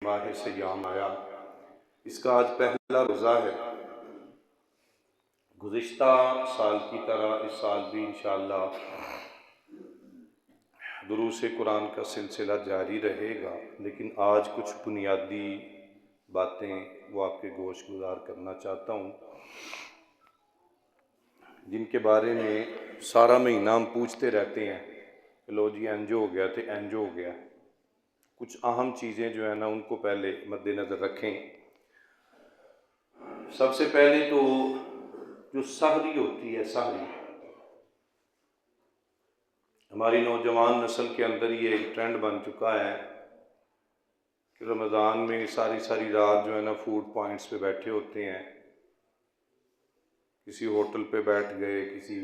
ماہ سیام آیا، اس کا آج پہلا روزہ ہے۔ گزشتہ سال کی طرح اس سال بھی انشاءاللہ دروس قرآن کا سلسلہ جاری رہے گا، لیکن آج کچھ بنیادی باتیں وہ آپ کے گوش گزار کرنا چاہتا ہوں، جن کے بارے میں سارا مہینہ ہم پوچھتے رہتے ہیں کہ لو جی انجو ہو گیا تھے انجو ہو گیا۔ کچھ اہم چیزیں جو ہیں نا ان کو پہلے مد نظر رکھیں۔ سب سے پہلے تو جو سحری ہوتی ہے، سحری ہماری نوجوان نسل کے اندر یہ ایک ٹرینڈ بن چکا ہے کہ رمضان میں ساری رات جو ہے نا فوڈ پوائنٹس پہ بیٹھے ہوتے ہیں، کسی ہوٹل پہ بیٹھ گئے، کسی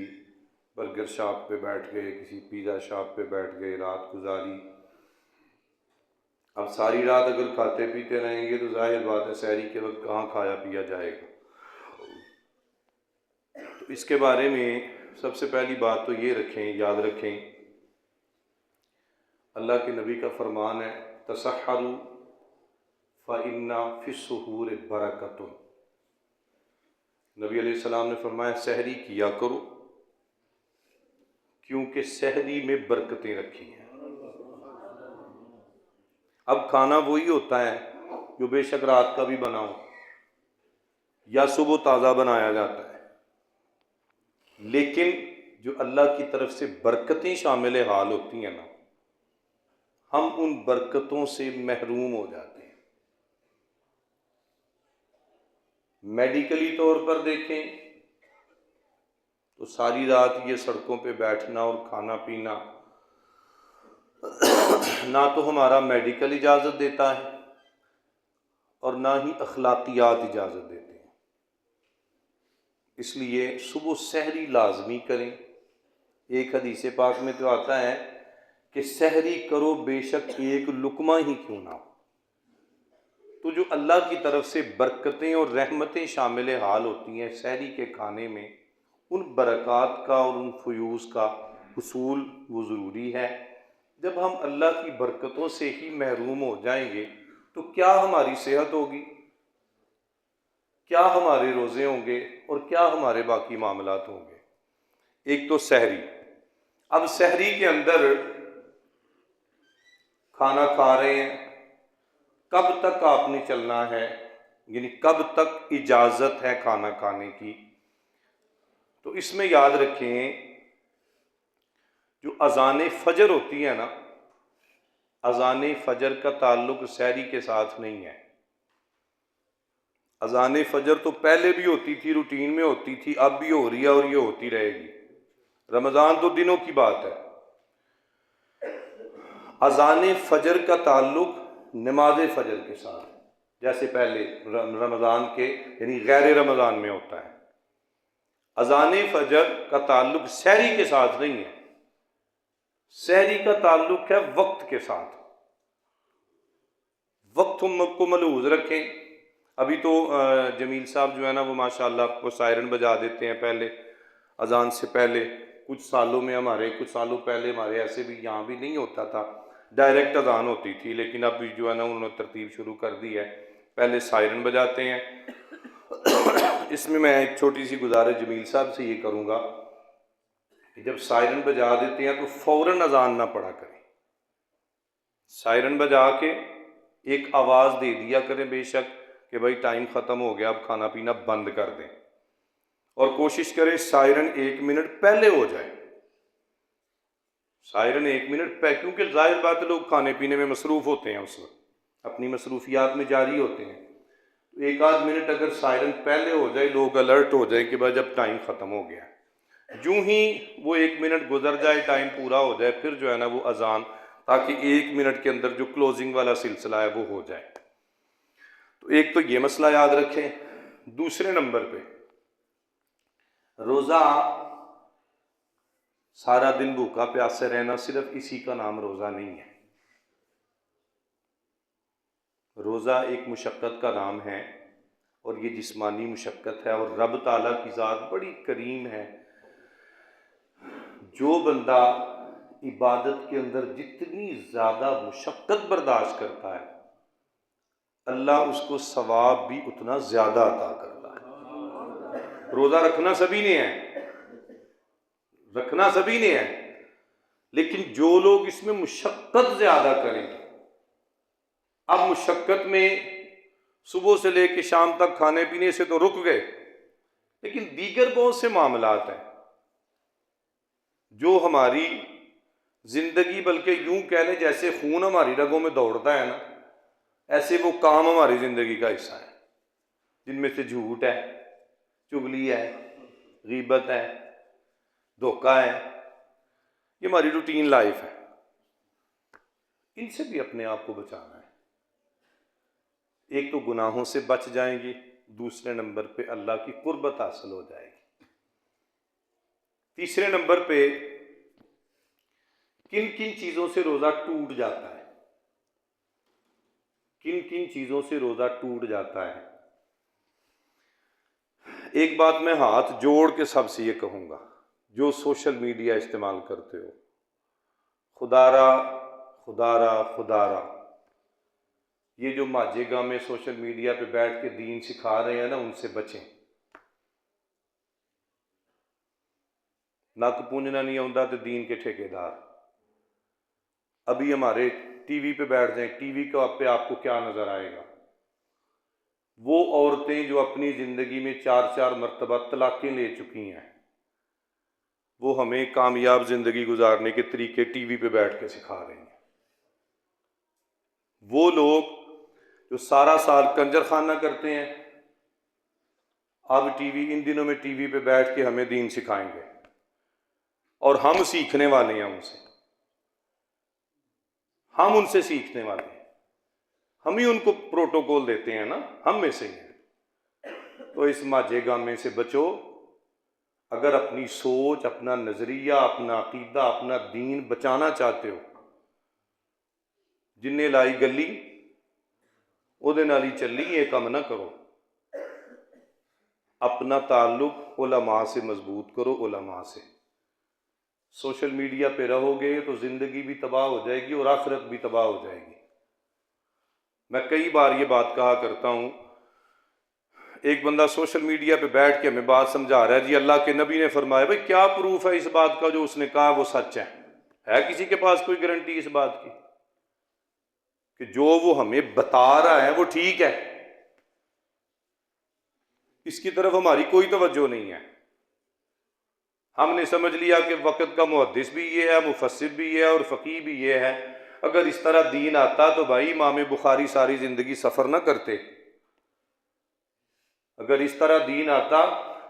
برگر شاپ پہ بیٹھ گئے، کسی پیزا شاپ پہ بیٹھ گئے، رات گزاری۔ اب ساری رات اگر کھاتے پیتے رہیں گے تو ظاہر بات ہے سحری کے وقت کہاں کھایا پیا جائے گا۔ تو اس کے بارے میں سب سے پہلی بات تو یہ رکھیں، یاد رکھیں، اللہ کے نبی کا فرمان ہے تسحروا فإن فی السحور برکۃ۔ نبی علیہ السلام نے فرمایا سحری کیا کرو کیونکہ سحری میں برکتیں رکھی ہیں۔ اب کھانا وہی ہوتا ہے جو بے شک رات کا بھی بنا ہو یا صبح تازہ بنایا جاتا ہے، لیکن جو اللہ کی طرف سے برکتیں شامل حال ہوتی ہیں نا، ہم ان برکتوں سے محروم ہو جاتے ہیں۔ میڈیکلی طور پر دیکھیں تو ساری رات یہ سڑکوں پہ بیٹھنا اور کھانا پینا نہ تو ہمارا میڈیکل اجازت دیتا ہے اور نہ ہی اخلاقیات اجازت دیتے ہیں۔ اس لیے صبح سحری لازمی کریں۔ ایک حدیث پاک میں تو آتا ہے کہ سحری کرو بے شک ایک لقمہ ہی کیوں نہ ہو۔ تو جو اللہ کی طرف سے برکتیں اور رحمتیں شامل حال ہوتی ہیں سحری کے کھانے میں، ان برکات کا اور ان فیوز کا حصول وہ ضروری ہے۔ جب ہم اللہ کی برکتوں سے ہی محروم ہو جائیں گے تو کیا ہماری صحت ہوگی، کیا ہمارے روزے ہوں گے اور کیا ہمارے باقی معاملات ہوں گے۔ ایک تو سحری۔ اب سحری کے اندر کھانا کھا رہے ہیں، کب تک آپ نے چلنا ہے، یعنی کب تک اجازت ہے کھانا کھانے کی۔ تو اس میں یاد رکھیں جو اذان فجر ہوتی ہے نا، اذان فجر کا تعلق سحری کے ساتھ نہیں ہے۔ اذان فجر تو پہلے بھی ہوتی تھی، روٹین میں ہوتی تھی، اب بھی ہو رہی ہے اور یہ ہوتی رہے گی۔ رمضان تو دنوں کی بات ہے۔ اذان فجر کا تعلق نماز فجر کے ساتھ، جیسے پہلے رمضان کے یعنی غیر رمضان میں ہوتا ہے۔ اذان فجر کا تعلق سحری کے ساتھ نہیں ہے، سحری کا تعلق ہے وقت کے ساتھ۔ وقت کو ملحوظ رکھیں۔ ابھی تو جمیل صاحب جو ہے نا وہ ماشاءاللہ وہ سائرن بجا دیتے ہیں پہلے اذان سے پہلے۔ کچھ سالوں پہلے ہمارے ایسے بھی یہاں بھی نہیں ہوتا تھا، ڈائریکٹ اذان ہوتی تھی، لیکن اب جو ہے نا انہوں نے ترتیب شروع کر دی ہے، پہلے سائرن بجاتے ہیں۔ اس میں ایک چھوٹی سی گزارش جمیل صاحب سے یہ کروں گا کہ جب سائرن بجا دیتے ہیں تو فوراً اذان نہ پڑھا کریں۔ سائرن بجا کے ایک آواز دے دیا کریں بے شک کہ بھائی ٹائم ختم ہو گیا، اب کھانا پینا بند کر دیں، اور کوشش کریں سائرن 1 منٹ پہلے ہو جائے۔ سائرن 1 منٹ پہلے، کیونکہ ظاہر بات ہے لوگ کھانے پینے میں مصروف ہوتے ہیں، اس وقت اپنی مصروفیات میں جاری ہوتے ہیں۔ تو 1 آدھ منٹ اگر سائرن پہلے ہو جائے، لوگ الرٹ ہو جائے کہ بھائی جب ٹائم ختم ہو گیا، جو ہی وہ 1 منٹ گزر جائے، ٹائم پورا ہو جائے، پھر جو ہے نا وہ اذان، تاکہ 1 منٹ کے اندر جو کلوزنگ والا سلسلہ ہے وہ ہو جائے۔ تو ایک تو یہ مسئلہ یاد رکھیں۔ دوسرے نمبر پہ روزہ، سارا دن بھوکا پیاسے رہنا صرف اسی کا نام روزہ نہیں ہے۔ روزہ ایک مشقت کا نام ہے، اور یہ جسمانی مشقت ہے، اور رب تعالیٰ کی ذات بڑی کریم ہے۔ جو بندہ عبادت کے اندر جتنی زیادہ مشقت برداشت کرتا ہے، اللہ اس کو ثواب بھی اتنا زیادہ عطا کرتا ہے۔ روزہ رکھنا سبھی نے ہے، رکھنا سبھی نے ہے، لیکن جو لوگ اس میں مشقت زیادہ کریں گے، اب مشقت میں صبح سے لے کے شام تک کھانے پینے سے تو رک گئے، لیکن دیگر بہت سے معاملات ہیں جو ہماری زندگی، بلکہ یوں کہہ لیں جیسے خون ہماری رگوں میں دوڑتا ہے نا، ایسے وہ کام ہماری زندگی کا حصہ ہے، جن میں سے جھوٹ ہے، چغلی ہے، غیبت ہے، دھوکہ ہے، یہ ہماری روٹین لائف ہے، ان سے بھی اپنے آپ کو بچانا ہے۔ ایک تو گناہوں سے بچ جائیں گے، دوسرے نمبر پہ اللہ کی قربت حاصل ہو جائے گی، تیسرے نمبر پہ کن کن چیزوں سے روزہ ٹوٹ جاتا ہے، کن کن چیزوں سے روزہ ٹوٹ جاتا ہے۔ ایک بات میں ہاتھ جوڑ کے سب سے یہ کہوں گا، جو سوشل میڈیا استعمال کرتے ہو، خدارا خدارا خدارا، یہ جو ماجے گاہ میں سوشل میڈیا پہ بیٹھ کے دین سکھا رہے ہیں نا، ان سے بچیں۔ نک پونجنا نہیں آتا تو دین کے ٹھیکیدار۔ ابھی ہمارے ٹی وی پہ بیٹھ جائیں، ٹی وی پہ آپ کو کیا نظر آئے گا؟ وہ عورتیں جو اپنی زندگی میں 4 مرتبہ طلاقیں لے چکی ہیں، وہ ہمیں کامیاب زندگی گزارنے کے طریقے ٹی وی پہ بیٹھ کے سکھا رہے ہیں۔ وہ لوگ جو سارا سال کنجر خانہ کرتے ہیں، اب ان دنوں میں ٹی وی پہ بیٹھ کے ہمیں دین سکھائیں گے، اور ہم سیکھنے والے ہیں ان سے، ہم ان سے سیکھنے والے ہیں، ہم ہی ان کو پروٹوکول دیتے ہیں نا، ہم میں سے ہی ہیں۔ تو اس ماجے گامے سے بچو، اگر اپنی سوچ، اپنا نظریہ، اپنا عقیدہ، اپنا دین بچانا چاہتے ہو، جنہیں لائی گلی وہ دے نالی چلی، یہ کام نہ کرو۔ اپنا تعلق علماء سے مضبوط کرو، علماء سے۔ سوشل میڈیا پہ رہو گے تو زندگی بھی تباہ ہو جائے گی اور آخرت بھی تباہ ہو جائے گی۔ میں کئی بار یہ بات کہا کرتا ہوں، ایک بندہ سوشل میڈیا پہ بیٹھ کے ہمیں بات سمجھا رہا ہے، جی اللہ کے نبی نے فرمایا، بھائی کیا پروف ہے اس بات کا جو اس نے کہا وہ سچ ہے کسی کے پاس کوئی گارنٹی اس بات کی کہ جو وہ ہمیں بتا رہا ہے وہ ٹھیک ہے؟ اس کی طرف ہماری کوئی توجہ نہیں ہے۔ ہم نے سمجھ لیا کہ وقت کا محدث بھی یہ ہے، مفسر بھی یہ ہے، اور فقیہ بھی یہ ہے۔ اگر اس طرح دین آتا تو بھائی امام بخاری ساری زندگی سفر نہ کرتے۔ اگر اس طرح دین آتا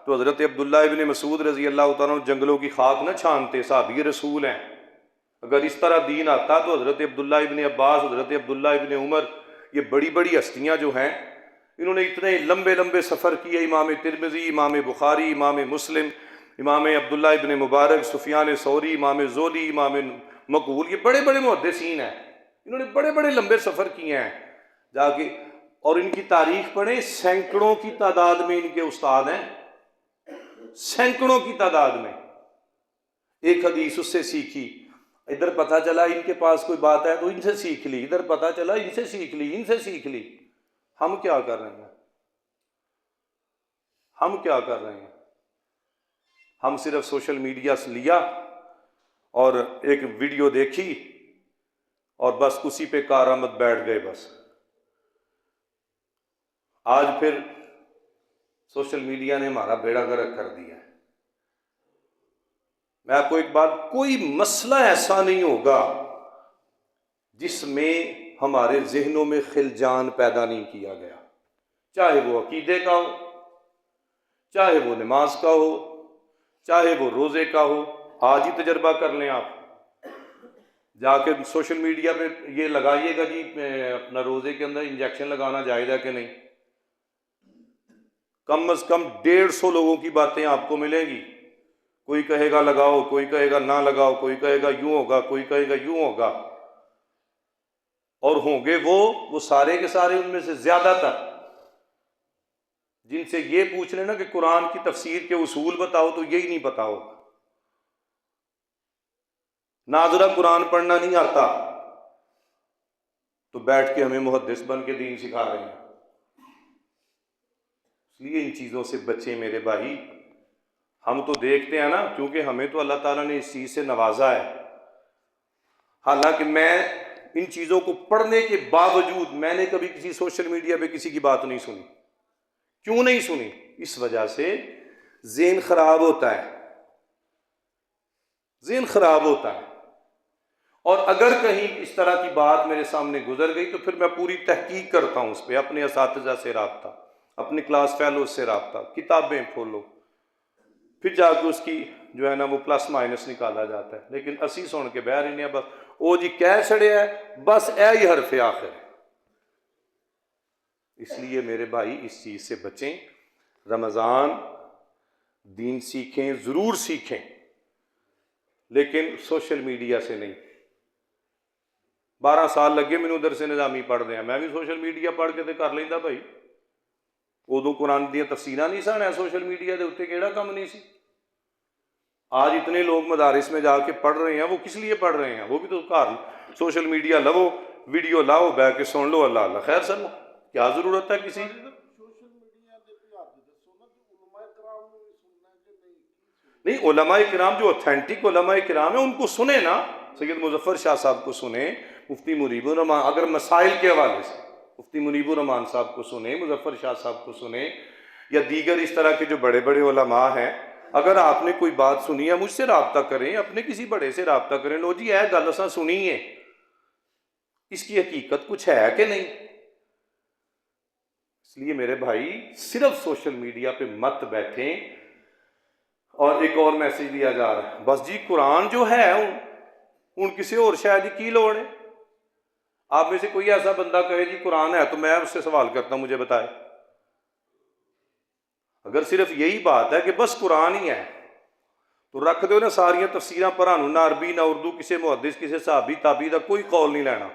تو حضرت عبداللہ ابن مسعود رضی اللہ تعالیٰ عنہ جنگلوں کی خاک نہ چھانتے، صحابی رسول ہیں۔ اگر اس طرح دین آتا تو حضرت عبداللہ ابن عباس، حضرت عبداللہ ابن عمر، یہ بڑی بڑی ہستیاں جو ہیں، انہوں نے اتنے لمبے لمبے سفر کیے، امام ترمذی، امام بخاری، امام مسلم، امام عبداللہ ابن مبارک، سفیان ثوری، امام زہری، امام مقبول، یہ بڑے بڑے محدثین ہیں، انہوں نے بڑے بڑے لمبے سفر کیے ہیں جا کے، اور ان کی تاریخ پڑھیں، سینکڑوں کی تعداد میں ان کے استاد ہیں، سینکڑوں کی تعداد میں۔ ایک حدیث اس سے سیکھی، ادھر پتہ چلا ان کے پاس کوئی بات ہے تو ان سے سیکھ لی، ادھر پتہ چلا ان سے سیکھ لی، ان سے سیکھ لی۔ ہم کیا کر رہے ہیں؟ ہم کیا کر رہے ہیں؟ ہم صرف سوشل میڈیا سے لیا اور ایک ویڈیو دیکھی اور بس اسی پہ کارآمد بیٹھ گئے بس۔ آج پھر سوشل میڈیا نے ہمارا بیڑا غرق کر دیا ہے۔ میں آپ کو ایک بات، کوئی مسئلہ ایسا نہیں ہوگا جس میں ہمارے ذہنوں میں خلجان پیدا نہیں کیا گیا، چاہے وہ عقیدے کا ہو، چاہے وہ نماز کا ہو، چاہے وہ روزے کا ہو۔ آج ہی تجربہ کر لیں، آپ جا کے سوشل میڈیا پہ یہ لگائیے گا جی اپنا روزے کے اندر انجیکشن لگانا جائز ہے کہ نہیں، کم از کم 150 لوگوں کی باتیں آپ کو ملیں گی۔ کوئی کہے گا لگاؤ، کوئی کہے گا نہ لگاؤ، کوئی کہے گا یوں ہوگا، کوئی کہے گا یوں ہوگا، اور ہوں گے وہ سارے کے سارے ان میں سے زیادہ تر جن سے یہ پوچھ لینا کہ قرآن کی تفسیر کے اصول بتاؤ تو یہی نہیں پتا ہوگا، ناظرہ قرآن پڑھنا نہیں آتا، تو بیٹھ کے ہمیں محدث بن کے دین سکھا رہے ہیں۔ اس لیے ان چیزوں سے بچیں میرے بھائی۔ ہم تو دیکھتے ہیں نا، کیونکہ ہمیں تو اللہ تعالیٰ نے اس چیز سے نوازا ہے، حالانکہ میں ان چیزوں کو پڑھنے کے باوجود میں نے کبھی کسی سوشل میڈیا پہ کسی کی بات نہیں سنی۔ کیوں نہیں سنی؟ اس وجہ سے ذہن خراب ہوتا ہے، ذہن خراب ہوتا ہے۔ اور اگر کہیں اس طرح کی بات میرے سامنے گزر گئی تو پھر میں پوری تحقیق کرتا ہوں اس پہ، اپنے اساتذہ سے رابطہ، اپنے کلاس فیلوز سے رابطہ، کتابیں کھولو، پھر جا کے اس کی جو ہے نا وہ پلس مائنس نکالا جاتا ہے۔ لیکن اسی سن کے بہر ہی نہیں ہے، بس او جی کہہ چھڑیا ہے، بس اے ہی حرف آخر ہے۔ اس لیے میرے بھائی اس چیز سے بچیں۔ رمضان دین سیکھیں، ضرور سیکھیں، لیکن سوشل میڈیا سے نہیں۔ 12 سال لگے مینوں درس نظامی پڑھ دیا، میں بھی سوشل میڈیا پڑھ کے تے کر لیندا بھائی۔ ادو قرآن دیا تفسیراں نہیں سن، سوشل میڈیا دے اتنے کیڑا کم نہیں سی۔ آج اتنے لوگ مدارس میں جا کے پڑھ رہے ہیں، وہ کس لیے پڑھ رہے ہیں؟ وہ بھی تو گھر سوشل میڈیا لو، ویڈیو لاؤ، بیٹھ کے سن لو، اللہ اللہ خیر سن لو، کیا ضرورت ہے کسی؟ نہیں، علماء کرام جو اوتھینٹک علماء کرام ہیں ان کو سنیں نا، سید مظفر شاہ صاحب کو سنیں، مفتی منیب الرحمان، اگر مسائل کے حوالے سے مفتی منیب الرحمان صاحب کو سنیں، مظفر شاہ صاحب کو سنیں، یا دیگر اس طرح کے جو بڑے بڑے علماء ہیں۔ اگر آپ نے کوئی بات سنی ہے مجھ سے رابطہ کریں، اپنے کسی بڑے سے رابطہ کریں، لو جی اے گل اساں سنی ہے، اس کی حقیقت کچھ ہے کہ نہیں؟ اس لیے میرے بھائی صرف سوشل میڈیا پہ مت بیٹھیں۔ اور ایک اور میسج دیا جا رہا ہے، بس جی قرآن جو ہے ان کسی اور شاید کی لوڑ ہے؟ آپ میں سے کوئی ایسا بندہ کہے جی قرآن ہے، تو میں اس سے سوال کرتا ہوں مجھے بتائے۔ اگر صرف یہی بات ہے کہ بس قرآن ہی ہے تو رکھ دو نا ساریاں تفسیراں پڑھانو، نہ عربی نہ اردو، کسی محدث کسی صحابی تابعی کا کوئی قول نہیں لینا،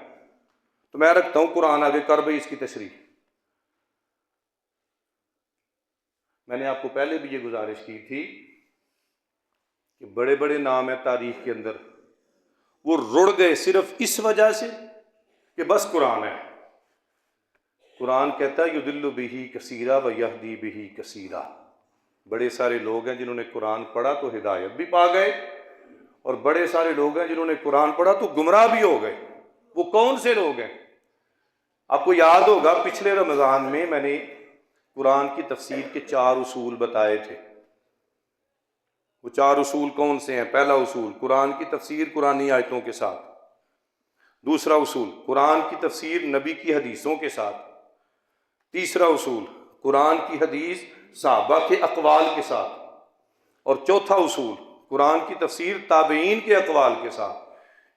تو میں رکھتا ہوں قرآن آگے، کر بھئی اس کی تشریح۔ میں نے آپ کو پہلے بھی یہ گزارش کی تھی کہ بڑے بڑے نام ہیں تاریخ کے اندر، وہ رڑ گئے صرف اس وجہ سے کہ بس قرآن ہے۔ قرآن کہتا ہے یضل بہ کثیرا ویہدی بہ کثیرا، بڑے سارے لوگ ہیں جنہوں نے قرآن پڑھا تو ہدایت بھی پا گئے، اور بڑے سارے لوگ ہیں جنہوں نے قرآن پڑھا تو گمراہ بھی ہو گئے۔ وہ کون سے لوگ ہیں؟ آپ کو یاد ہوگا پچھلے رمضان میں نے قرآن کی تفسیر کے 4 اصول بتائے تھے۔ وہ 4 اصول کون سے ہیں؟ پہلا اصول، قرآن کی تفسیر قرآنی آیتوں کے ساتھ۔ دوسرا اصول، قرآن کی تفسیر نبی کی حدیثوں کے ساتھ۔ تیسرا اصول، قرآن کی حدیث صحابہ کے اقوال کے ساتھ۔ اور چوتھا اصول، قرآن کی تفسیر تابعین کے اقوال کے ساتھ۔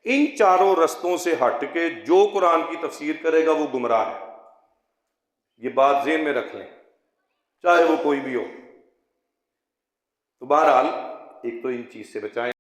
ان 4 رستوں سے ہٹ کے جو قرآن کی تفسیر کرے گا وہ گمراہ ہے۔ یہ بات ذہن میں رکھ لیں، چاہے وہ کوئی بھی ہو۔ تو بہرحال ایک تو ان چیز سے بچائیں۔